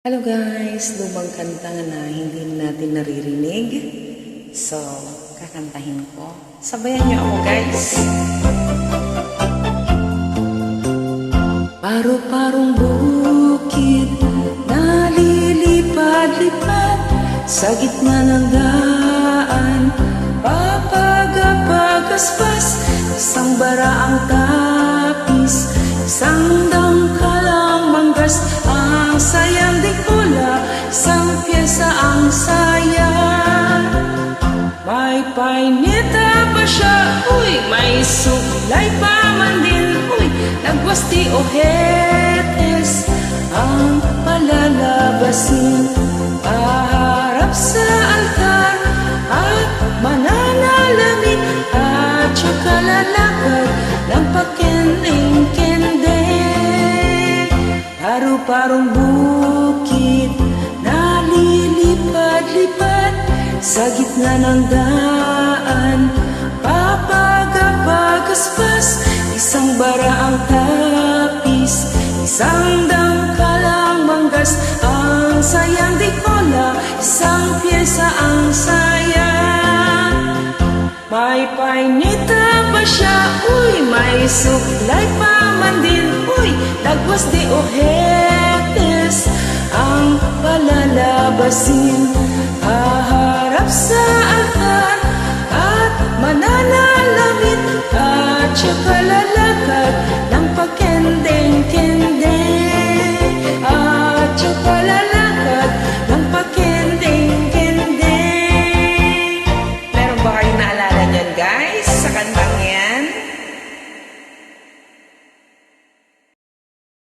Hello guys, lumang kanta na hindi natin naririnig. So, kakantahin ko. Sabayan niyo ako guys. Paro-parong bukid, nalilipad-lipad sa gitna ng daan. Papagapagaspas, isang baraang tapis, isang dangkalang manggas. Ang sayang di kula, isang pyesa ang saya. May painita pa siya, uy, may suklay pa man din, uy, nagwasti o hetes ang palalabasin. Paharap sa altar at mananalamin, at saka lalakad ng pakending-kende. Paro-parong bukid, nalilipad-lipad sa gitna ng daan. Papagapagaspas, isang baraang tapis, isang dangkalang manggas. Ang sayang di kola, isang pyesa ang sayang. May painita pa siya, uy, may suklay pa man din, uy, dagwas di ohetes ang palalabasin. Haharap sa altar at mananalamin, at saka lalakad ng pakendeng-kende.